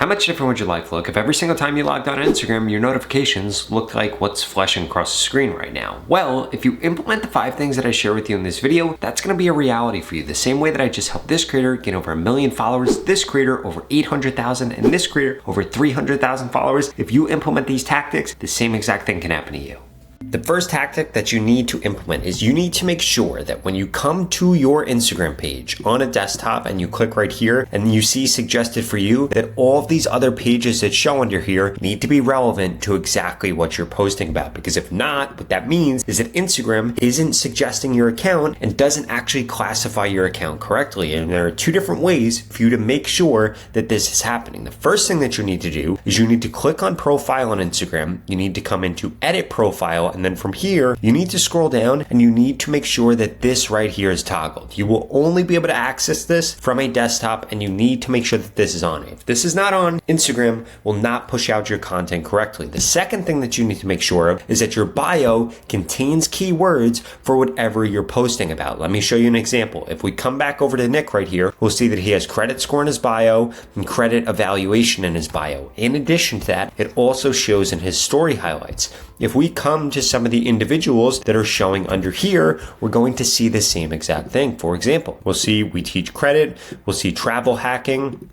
How much different would your life look if every single time you logged on Instagram, your notifications looked like what's flashing across the screen right now? Well, if you implement the 5 things that I share with you in this video, that's gonna be a reality for you. The same way that I just helped this creator get over 1 million followers, this creator over 800,000, and this creator over 300,000 followers. If you implement these tactics, the same exact thing can happen to you. The first tactic that you need to implement is you need to make sure that when you come to your Instagram page on a desktop and you click right here and you see suggested for you, that all of these other pages that show under here need to be relevant to exactly what you're posting about. Because if not, what that means is that Instagram isn't suggesting your account and doesn't actually classify your account correctly. And there are 2 different ways for you to make sure that this is happening. The first thing that you need to do is you need to click on profile on Instagram. You need to come into edit profile, and then from here, you need to scroll down and you need to make sure that this right here is toggled. You will only be able to access this from a desktop, and you need to make sure that this is on. If this is not on, Instagram will not push out your content correctly. The second thing that you need to make sure of is that your bio contains keywords for whatever you're posting about. Let me show you an example. If we come back over to Nick right here, we'll see that he has credit score in his bio and credit evaluation in his bio. In addition to that, it also shows in his story highlights. If we come to some of the individuals that are showing under here, we're going to see the same exact thing. For example, we'll see we teach credit, we'll see travel hacking.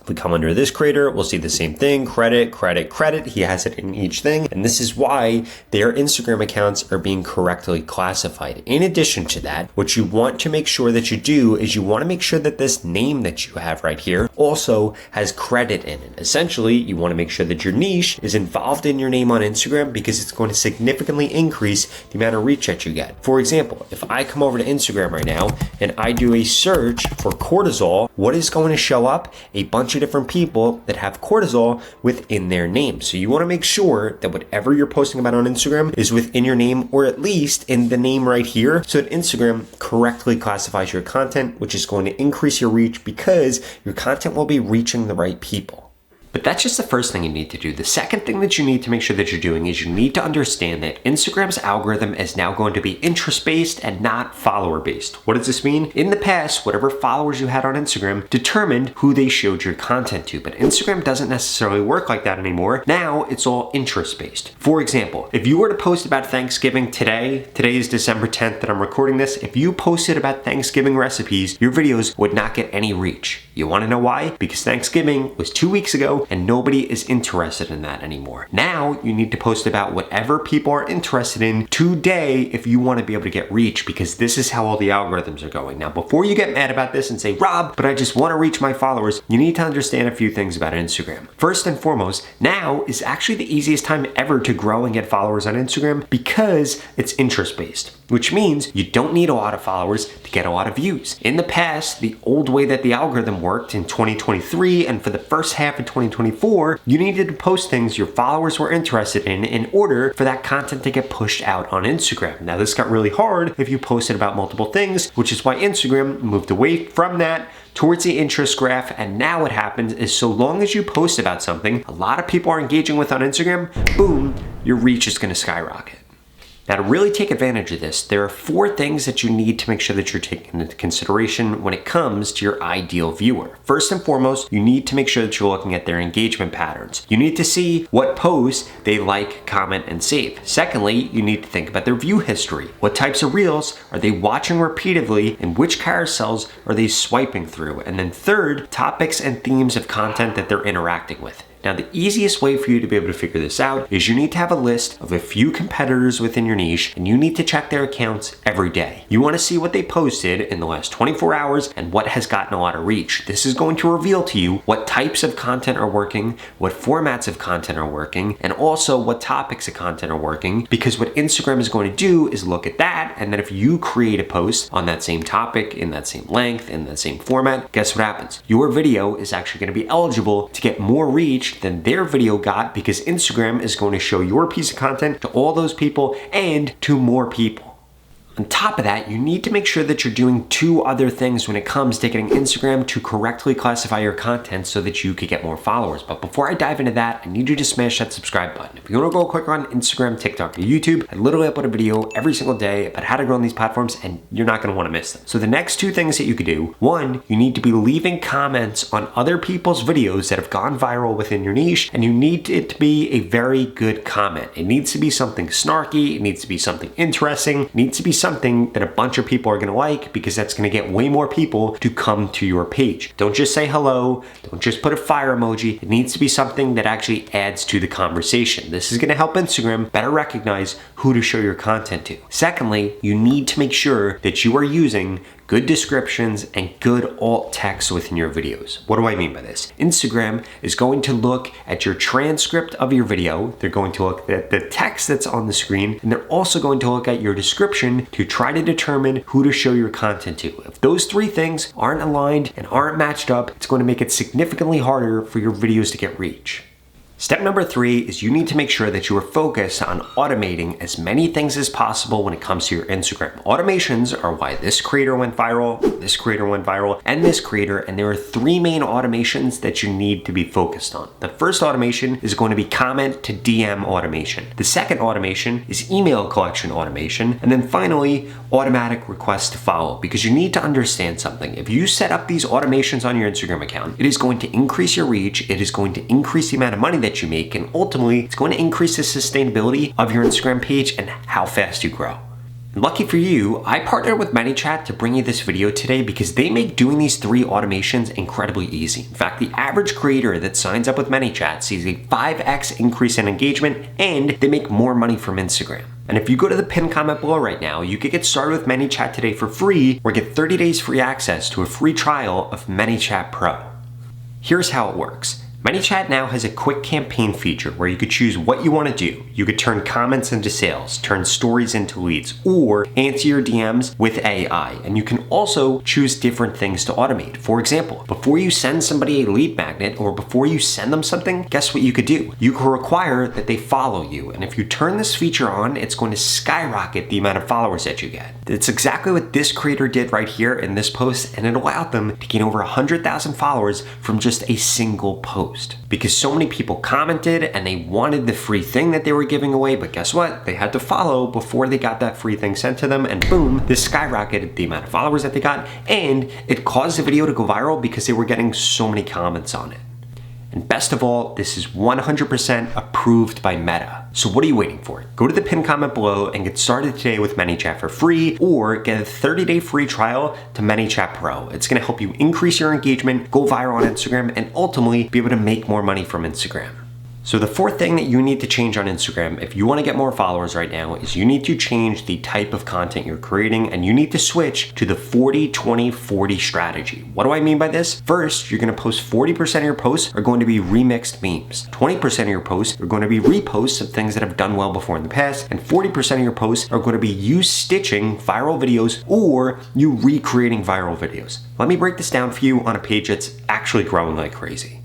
We come under this creator, we'll see the same thing, credit, credit, credit. He has it in each thing. And this is why their Instagram accounts are being correctly classified. In addition to that, what you want to make sure that you do is you want to make sure that this name that you have right here also has credit in it. Essentially, you want to make sure that your niche is involved in your name on Instagram, because it's going to significantly increase the amount of reach that you get. For example, if I come over to Instagram right now and I do a search for cortisol, what is going to show up? A bunch of different people that have cortisol within their name. So you want to make sure that whatever you're posting about on Instagram is within your name, or at least in the name right here, so that Instagram correctly classifies your content, which is going to increase your reach because your content will be reaching the right people. But that's just the first thing you need to do. The second thing that you need to make sure that you're doing is you need to understand that Instagram's algorithm is now going to be interest-based and not follower-based. What does this mean? In the past, whatever followers you had on Instagram determined who they showed your content to, but Instagram doesn't necessarily work like that anymore. Now it's all interest-based. For example, if you were to post about Thanksgiving today is December 10th that I'm recording this, if you posted about Thanksgiving recipes, your videos would not get any reach. You want to know why? Because Thanksgiving was 2 weeks ago, and nobody is interested in that anymore. Now you need to post about whatever people are interested in today if you want to be able to get reach, because this is how all the algorithms are going. Now, before you get mad about this and say, Rob, but I just want to reach my followers, you need to understand a few things about Instagram. First and foremost, now is actually the easiest time ever to grow and get followers on Instagram, because it's interest-based, which means you don't need a lot of followers to get a lot of views. In the past, the old way that the algorithm worked in 2023 and for the first half of 2024, you needed to post things your followers were interested in order for that content to get pushed out on Instagram. Now, this got really hard if you posted about multiple things, which is why Instagram moved away from that towards the interest graph. And now what happens is, so long as you post about something a lot of people are engaging with on Instagram, boom, your reach is going to skyrocket. Now, to really take advantage of this, there are 4 things that you need to make sure that you're taking into consideration when it comes to your ideal viewer. First and foremost, you need to make sure that you're looking at their engagement patterns. You need to see what posts they like, comment, and save. Secondly, you need to think about their view history. What types of reels are they watching repeatedly, and which carousels are they swiping through? And then third, topics and themes of content that they're interacting with. Now, the easiest way for you to be able to figure this out is you need to have a list of a few competitors within your niche, and you need to check their accounts every day. You want to see what they posted in the last 24 hours and what has gotten a lot of reach. This is going to reveal to you what types of content are working, what formats of content are working, and also what topics of content are working, because what Instagram is going to do is look at that, and then if you create a post on that same topic, in that same length, in that same format, guess what happens? Your video is actually going to be eligible to get more reach than their video got, because Instagram is going to show your piece of content to all those people and to more people. On top of that, you need to make sure that you're doing 2 other things when it comes to getting Instagram to correctly classify your content so that you could get more followers. But before I dive into that, I need you to smash that subscribe button. If you want to go quicker on Instagram, TikTok, or YouTube, I literally upload a video every single day about how to grow on these platforms, and you're not going to want to miss them. So the next 2 things that you could do, 1, you need to be leaving comments on other people's videos that have gone viral within your niche, and you need it to be a very good comment. It needs to be something snarky, it needs to be something interesting, it needs to be something that a bunch of people are going to like, because that's going to get way more people to come to your page. Don't just say hello, don't just put a fire emoji. It needs to be something that actually adds to the conversation. This is going to help Instagram better recognize who to show your content to. Secondly, you need to make sure that you are using good descriptions and good alt text within your videos. What do I mean by this? Instagram is going to look at your transcript of your video. They're going to look at the text that's on the screen, and they're also going to look at your description to try to determine who to show your content to. If those 3 things aren't aligned and aren't matched up, it's going to make it significantly harder for your videos to get reach. Step number 3 is you need to make sure that you are focused on automating as many things as possible when it comes to your Instagram. Automations are why this creator went viral, this creator went viral, and this creator, and there are 3 main automations that you need to be focused on. The first automation is going to be comment to DM automation. The second automation is email collection automation, and then finally, automatic request to follow, because you need to understand something. If you set up these automations on your Instagram account, it is going to increase your reach, it is going to increase the amount of money that you make, and ultimately it's going to increase the sustainability of your Instagram page and how fast you grow. And lucky for you, I partnered with ManyChat to bring you this video today because they make doing these 3 automations incredibly easy. In fact, the average creator that signs up with ManyChat sees a 5x increase in engagement, and they make more money from Instagram. And if you go to the pinned comment below right now, you can get started with ManyChat today for free, or get 30 days free access to a free trial of ManyChat Pro. Here's how it works. ManyChat now has a quick campaign feature where you could choose what you want to do. You could turn comments into sales, turn stories into leads, or answer your DMs with AI. And you can also choose different things to automate. For example, before you send somebody a lead magnet or before you send them something, guess what you could do? You could require that they follow you. And if you turn this feature on, it's going to skyrocket the amount of followers that you get. It's exactly what this creator did right here in this post, and it allowed them to gain over 100,000 followers from just a single post. Because so many people commented and they wanted the free thing that they were giving away, but guess what? They had to follow before they got that free thing sent to them, and boom, this skyrocketed the amount of followers that they got, and it caused the video to go viral because they were getting so many comments on it. And best of all, this is 100% approved by Meta. So what are you waiting for? Go to the pinned comment below and get started today with ManyChat for free, or get a 30-day free trial to ManyChat Pro. It's gonna help you increase your engagement, go viral on Instagram, and ultimately be able to make more money from Instagram. So the 4th thing that you need to change on Instagram if you want to get more followers right now is you need to change the type of content you're creating, and you need to switch to the 40-20-40 strategy. What do I mean by this? First, you're going to post 40% of your posts are going to be remixed memes. 20% of your posts are going to be reposts of things that have done well before in the past, and 40% of your posts are going to be you stitching viral videos or you recreating viral videos. Let me break this down for you on a page that's actually growing like crazy.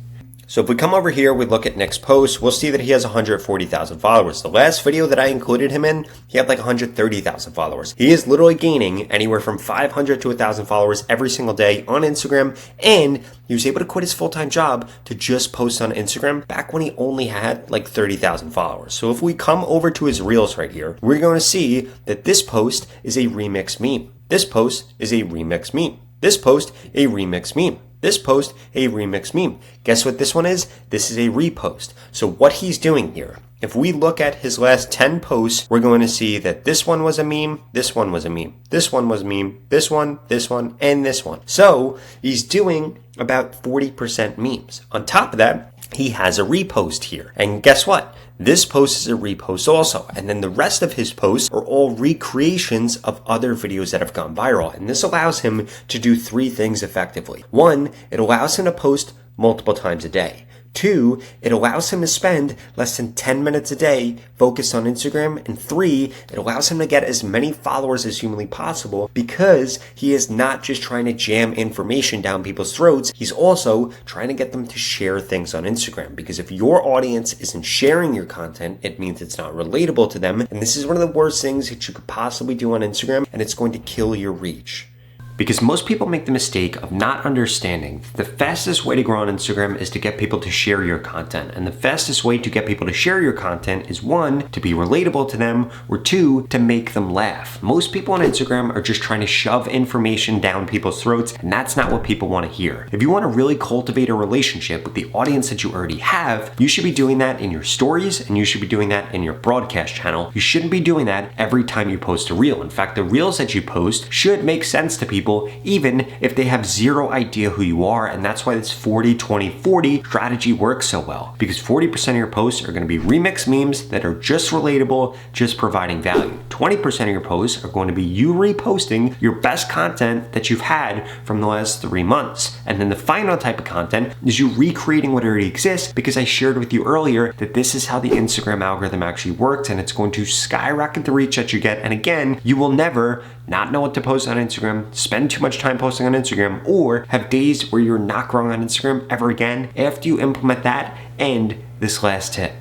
So if we come over here, we look at Nick's post, we'll see that he has 140,000 followers. The last video that I included him in, he had like 130,000 followers. He is literally gaining anywhere from 500 to 1,000 followers every single day on Instagram, and he was able to quit his full-time job to just post on Instagram back when he only had like 30,000 followers. So if we come over to his Reels right here, we're going to see that this post is a remix meme. This post is a remix meme. This post, a remix meme. This post, a remix meme. Guess what this one is? This is a repost. So what he's doing here, if we look at his last 10 posts, we're going to see that this one was a meme, this one was a meme, this one was a meme, this one, and this one. So he's doing about 40% memes. On top of that, he has a repost here. And guess what? This post is a repost also. And then the rest of his posts are all recreations of other videos that have gone viral. And this allows him to do 3 things effectively. 1, it allows him to post multiple times a day. 2, 2, it allows him to spend less than 10 minutes a day focused on Instagram. And 3, it allows him to get as many followers as humanly possible because he is not just trying to jam information down people's throats. He's also trying to get them to share things on Instagram, because if your audience isn't sharing your content, it means it's not relatable to them. And this is one of the worst things that you could possibly do on Instagram, and it's going to kill your reach. Because most people make the mistake of not understanding that the fastest way to grow on Instagram is to get people to share your content. And the fastest way to get people to share your content is 1, to be relatable to them, or 2, to make them laugh. Most people on Instagram are just trying to shove information down people's throats, and that's not what people want to hear. If you want to really cultivate a relationship with the audience that you already have, you should be doing that in your stories, and you should be doing that in your broadcast channel. You shouldn't be doing that every time you post a reel. In fact, the reels that you post should make sense to people, even if they have zero idea who you are. And that's why this 40-20-40 strategy works so well, because 40% of your posts are going to be remixed memes that are just relatable, just providing value. 20% of your posts are going to be you reposting your best content that you've had from the last 3 months. And then the final type of content is you recreating what already exists, because I shared with you earlier that this is how the Instagram algorithm actually works, and it's going to skyrocket the reach that you get. And again, you will never not know what to post on Instagram, spend too much time posting on Instagram, or have days where you're not growing on Instagram ever again after you implement that and this last tip.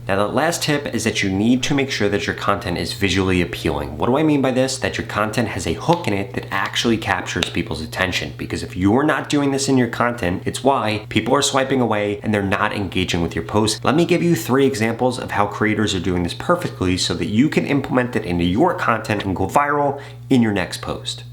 Now, the last tip is that you need to make sure that your content is visually appealing. What do I mean by this? That your content has a hook in it that actually captures people's attention. Because if you're not doing this in your content, it's why people are swiping away and they're not engaging with your posts. Let me give you 3 examples of how creators are doing this perfectly so that you can implement it into your content and go viral in your next post.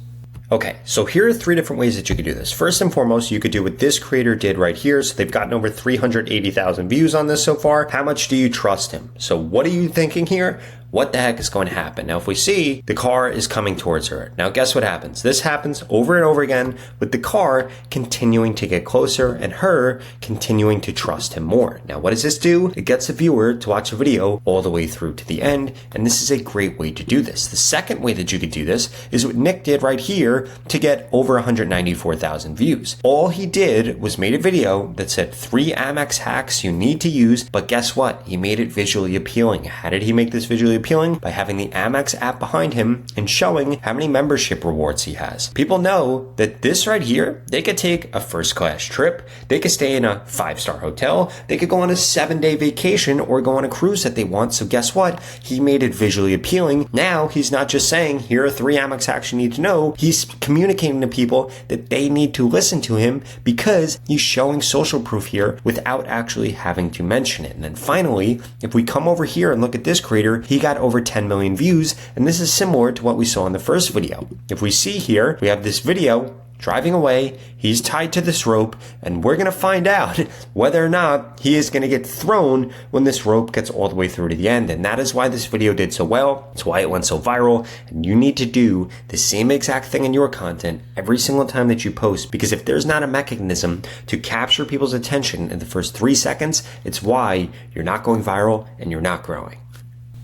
Okay, so here are 3 different ways that you could do this. First and foremost, you could do what this creator did right here. So they've gotten over 380,000 views on this so far. How much do you trust him? So what are you thinking here? What the heck is going to happen? Now, if we see the car is coming towards her. Now, guess what happens? This happens over and over again with the car continuing to get closer and her continuing to trust him more. Now, what does this do? It gets the viewer to watch a video all the way through to the end, and this is a great way to do this. The second way that you could do this is what Nick did right here to get over 194,000 views. All he did was made a video that said 3 Amex hacks you need to use, but guess what? He made it visually appealing. How did he make this visually appealing? By having the Amex app behind him and showing how many membership rewards he has. People know that this right here, they could take a first class trip, they could stay in a 5-star hotel, they could go on a 7-day vacation or go on a cruise that they want. So guess what? He made it visually appealing. Now he's not just saying, here are 3 Amex hacks you need to know. He's communicating to people that they need to listen to him because he's showing social proof here without actually having to mention it. And then finally, if we come over here and look at this creator, he got over 10 million views, and this is similar to what we saw in the first video. If we see here, we have this video driving away, he's tied to this rope, and we're going to find out whether or not he is going to get thrown when this rope gets all the way through to the end. And that is why this video did so well. It's why it went so viral. And you need to do the same exact thing in your content every single time that you post, because if there's not a mechanism to capture people's attention in the first 3 seconds, it's why you're not going viral and you're not growing.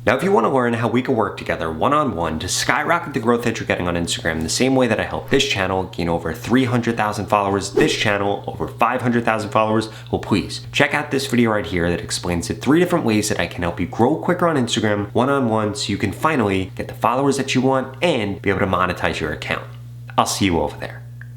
Now, if you want to learn how we can work together one-on-one to skyrocket the growth that you're getting on Instagram the same way that I helped this channel gain over 300,000 followers, this channel over 500,000 followers, well, please check out this video right here that explains the 3 different ways that I can help you grow quicker on Instagram one-on-one so you can finally get the followers that you want and be able to monetize your account. I'll see you over there.